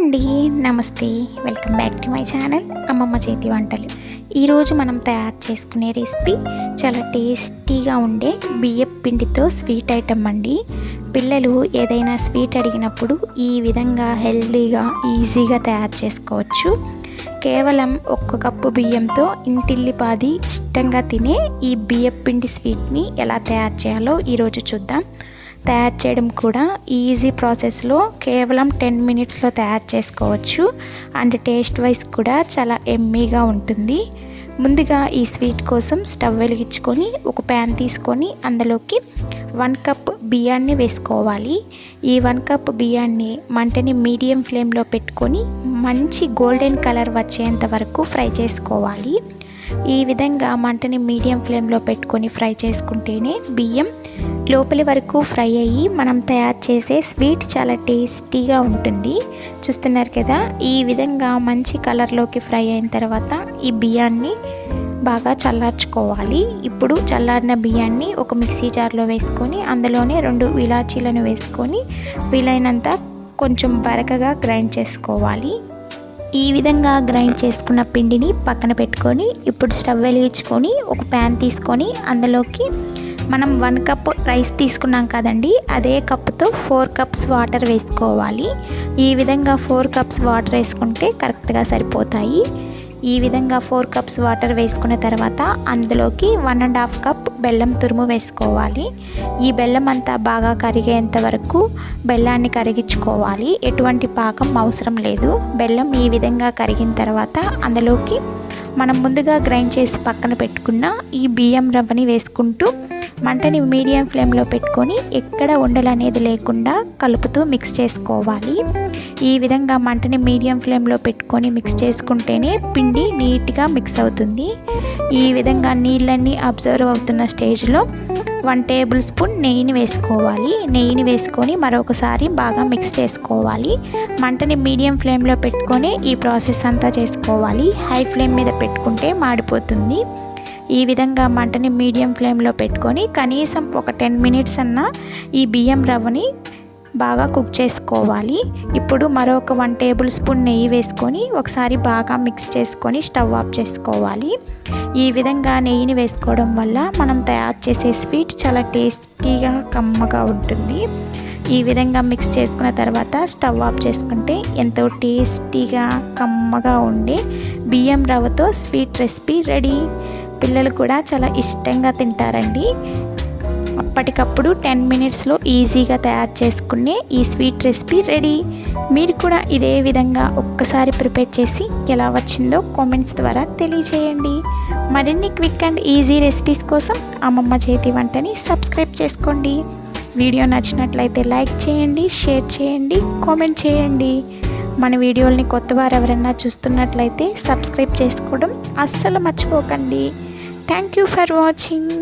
అండి, నమస్తే. Welcome back to my channel అమ్మమ్మ చేతి వంటలు. ఈరోజు మనం తయారు చేసుకునే రెసిపీ చాలా టేస్టీగా ఉండే బియ్యం పిండితో స్వీట్ ఐటమ్ అండి. పిల్లలు ఏదైనా స్వీట్ అడిగినప్పుడు ఈ విధంగా హెల్తీగా ఈజీగా తయారు చేసుకోవచ్చు. కేవలం 1 కప్పు బియ్యంతో ఇంటిల్లిపాది ఇష్టంగా తినే ఈ బియ్యం పిండి స్వీట్ని ఎలా తయారు చేయాలో ఈరోజు చూద్దాం. తయారు చేయడం కూడా ఈజీ ప్రాసెస్లో కేవలం 10 మినిట్స్లో తయారు చేసుకోవచ్చు. అండ్ టేస్ట్ వైజ్ కూడా చాలా ఎమ్మీగా ఉంటుంది. ముందుగా ఈ స్వీట్ కోసం స్టవ్ వెలిగించుకొని ఒక ప్యాన్ తీసుకొని అందులోకి 1 కప్ బియ్యాన్ని వేసుకోవాలి. ఈ 1 కప్ బియ్యాన్ని మంటని మీడియం ఫ్లేమ్లో పెట్టుకొని మంచి గోల్డెన్ కలర్ వచ్చేంత వరకు ఫ్రై చేసుకోవాలి. ఈ విధంగా మంటని మీడియం ఫ్లేమ్లో పెట్టుకొని ఫ్రై చేసుకుంటేనే బియ్యం లోపలి వరకు ఫ్రై అయ్యి మనం తయారు చేసే స్వీట్ చాలా టేస్టీగా ఉంటుంది. చూస్తున్నారు కదా, ఈ విధంగా మంచి కలర్లోకి ఫ్రై అయిన తర్వాత ఈ బియ్యాన్ని బాగా చల్లార్చుకోవాలి. ఇప్పుడు చల్లారిన బియ్యాన్ని ఒక మిక్సీ జార్లో వేసుకొని అందులోనే 2 ఇలాచీలను వేసుకొని వీలైనంత కొంచెం బరకగా గ్రైండ్ చేసుకోవాలి. ఈ విధంగా గ్రైండ్ చేసుకున్న పిండిని పక్కన పెట్టుకొని ఇప్పుడు స్టవ్ వెలిగించుకొని ఒక ప్యాన్ తీసుకొని అందులోకి మనం 1 కప్ రైస్ తీసుకున్నాం కదండి, అదే కప్పుతో 4 కప్స్ వాటర్ వేసుకోవాలి. ఈ విధంగా 4 కప్స్ వాటర్ వేసుకుంటే కరెక్ట్గా సరిపోతాయి. ఈ విధంగా 4 కప్స్ వాటర్ వేసుకున్న తర్వాత అందులోకి 1.5 కప్ బెల్లం తురుము వేసుకోవాలి. ఈ బెల్లం అంతా బాగా కరిగేంత వరకు బెల్లాన్ని కరిగించుకోవాలి. ఎటువంటి పాకం అవసరం లేదు. బెల్లం ఈ విధంగా కరిగిన తర్వాత అందులోకి మనం ముందుగా గ్రైండ్ చేసి పక్కన పెట్టుకున్న ఈ బియ్యం రవ్వని వేసుకుంటూ మంటని మీడియం ఫ్లేమ్లో పెట్టుకొని ఎక్కడ ఉండలు అనేది లేకుండా కలుపుతూ మిక్స్ చేసుకోవాలి. ఈ విధంగా మంటని మీడియం ఫ్లేమ్లో పెట్టుకొని మిక్స్ చేసుకుంటేనే పిండి నీట్గా మిక్స్ అవుతుంది. ఈ విధంగా నీళ్ళన్నీ అబ్జర్వ్ అవుతున్న స్టేజ్లో 1 టేబుల్ స్పూన్ నెయ్యిని వేసుకోవాలి. నెయ్యిని వేసుకొని మరొకసారి బాగా మిక్స్ చేసుకోవాలి. మంటని మీడియం ఫ్లేమ్లో పెట్టుకొని ఈ ప్రాసెస్ అంతా చేసుకోవాలి. హై ఫ్లేమ్ మీద పెట్టుకుంటే మాడిపోతుంది. ఈ విధంగా మంటని మీడియం ఫ్లేమ్లో పెట్టుకొని కనీసం ఒక 10 మినిట్స్ అన్నా ఈ బియ్యం రవ్వని బాగా కుక్ చేసుకోవాలి. ఇప్పుడు మరొక 1 టేబుల్ స్పూన్ నెయ్యి వేసుకొని ఒకసారి బాగా మిక్స్ చేసుకొని స్టవ్ ఆఫ్ చేసుకోవాలి. ఈ విధంగా నెయ్యిని వేసుకోవడం వల్ల మనం తయారు చేసే స్వీట్ చాలా టేస్టీగా కమ్మగా ఉంటుంది. ఈ విధంగా మిక్స్ చేసుకున్న తర్వాత స్టవ్ ఆఫ్ చేసుకుంటే ఎంతో టేస్టీగా కమ్మగా ఉండే బియ్యం రవ్వతో స్వీట్ రెసిపీ రెడీ. పిల్లలు కూడా చాలా ఇష్టంగా తింటారండి. అప్పటికప్పుడు 10 మినిట్స్లో ఈజీగా తయారు చేసుకునే ఈ స్వీట్ రెసిపీ రెడీ. మీరు కూడా ఇదే విధంగా ఒక్కసారి ప్రిపేర్ చేసి ఎలా వచ్చిందో కామెంట్స్ ద్వారా తెలియజేయండి. మరిన్ని క్విక్ అండ్ ఈజీ రెసిపీస్ కోసం అమ్మమ్మ చేతి వంటని సబ్స్క్రైబ్ చేసుకోండి. వీడియో నచ్చినట్లయితే లైక్ చేయండి, షేర్ చేయండి, కామెంట్ చేయండి. మన వీడియోల్ని కొత్తవారు ఎవరైనా చూస్తున్నట్లయితే సబ్స్క్రైబ్ చేసుకోవడం అస్సలు మర్చిపోకండి. Thank you for watching.